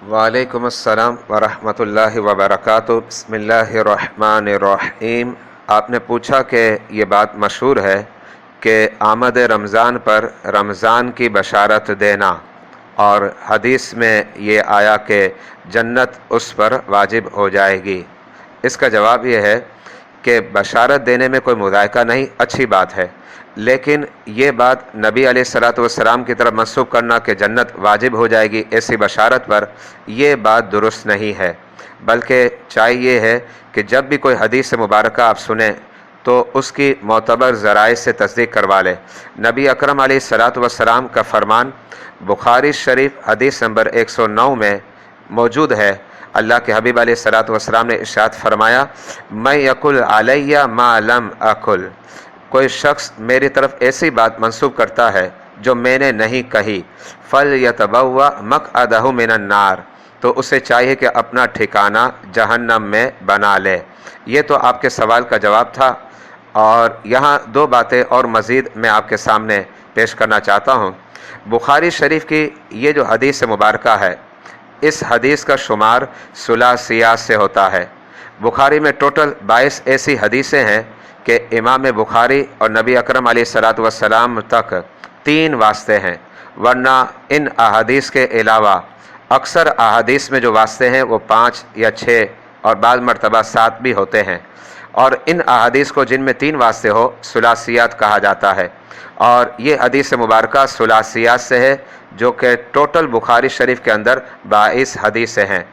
वालेकुम अस्सलाम वरहमतुल्लाहि वबरकातुहू। बिस्मिल्लाहिर्रहमानिर्रहीम। आपने पूछा कि ये बात मशहूर है कि आमद रमज़ान पर रमज़ान की बशारत देना, और हदीस में ये आया कि जन्नत उस पर वाजिब हो जाएगी। इसका जवाब ये है कि बशारत देने में कोई मुज़ायका नहीं, अच्छी बात है, लेकिन ये बात नबी अलैहिस्सलातु वस्सलाम की तरफ मंसूब करना कि जन्नत वाजिब हो जाएगी ऐसी बशारत पर, ये बात दुरुस्त नहीं है। बल्कि चाहिए है कि जब भी कोई हदीस मुबारक आप सुने तो उसकी मोतबर ज़राए से तस्दीक करवा ले। नबी अकरम अलैहिस्सलातु वस्सलाम का फरमान बुखारी शरीफ हदीस नंबर 109 में मौजूद है। अल्लाह के हबीब अलैहिस्सलातु वस्सलाम ने इरशाद फरमाया, मैं यकुल अलैया मा लम अकुल, कोई शख्स मेरी तरफ ऐसी बात मंसूब करता है जो मैंने नहीं कही, फल यतबव्वा मक़अदहु मिनन नार, तो उसे चाहिए कि अपना ठिकाना जहन्नम में बना ले। ये तो आपके सवाल का जवाब था, और यहाँ दो बातें और मज़ीद मैं आपके सामने पेश करना चाहता हूँ। बुखारी शरीफ की ये जो हदीस मुबारका है, इस हदीस का शुमार सुलासियात से होता है। बुखारी में टोटल 22 ऐसी हदीसें हैं कि इमाम बुखारी और नबी अकरम अलैहिस्सलातु वस्सलाम तक 3 वास्ते हैं, वरना इन अहादीस के अलावा अक्सर अहादीस में जो वास्ते हैं वो 5 या 6 और बाद मरतबा 7 भी होते हैं। और इन अहादीस को जिनमें 3 वास्ते हो सुलासियात कहा जाता है, और ये हदीस मुबारका सुलासियात से है, जो कि टोटल बुखारी शरीफ के अंदर 22 हदीसें हैं।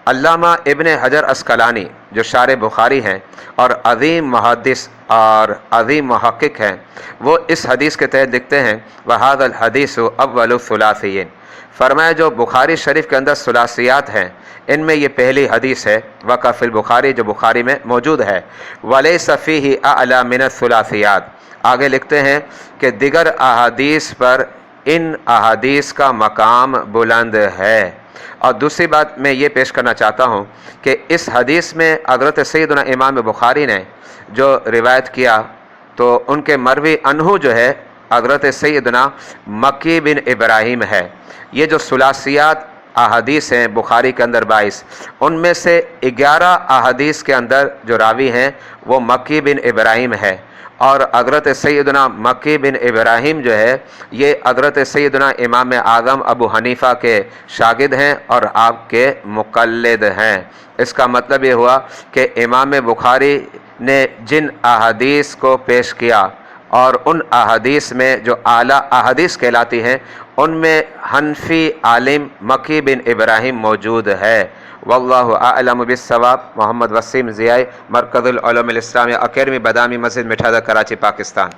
अल्लामा इब्न हजर अस्कलानी जो शारे बुखारी हैं और अज़ीम मुहद्दिस और अज़ीम मुहक्किक हैं, वो इस हदीस के तहत लिखते हैं, वहादल हदीसु अव्वलु सुलासिय्यिन, फरमाया जो बुखारी शरीफ के अंदर सुलासियात हैं इनमें ये पहली हदीस है, वक़फ़िल बुखारी जो बुखारी में मौजूद है, वलैसा फ़ीही अअला मिन सुलासियात। आगे लिखते हैं कि दिगर अहादीस पर इन अहादीस का मकाम बुलंद है। और दूसरी बात मैं ये पेश करना चाहता हूँ कि इस हदीस में हज़रत सैयदना इमाम बुखारी ने जो रिवायत किया, तो उनके मरवी अनहु जो है हज़रत सैयदना मक्की बिन इब्राहीम है। ये जो सुलासियात अहादीस हैं बुखारी के अंदर 22, उनमें से 11 अहादीस के अंदर जो रावी हैं वो मक्की बिन इब्राहीम है, और हज़रत सैयदना मक्की बिन इब्राहीम जो है ये हज़रत सैयदना इमाम आज़म अबू हनीफ़ा के शागिद हैं और आपके मुक़ल्लिद हैं। इसका मतलब ये हुआ कि इमाम बुखारी ने जिन अहादीस को पेश किया और उन अहादीस में जो आला अहादीस कहलाती हैं उनमें हनफी आलिम मक्की बिन इब्राहीम मौजूद है। वल्लाहु अअलम बिस्सवाब। मोहम्मद वसीम ज़ियाई, मरकज़ुल उलूम अल इस्लामिया, अकेडमी बदामी मस्जिद मिठादा, कराची, पाकिस्तान।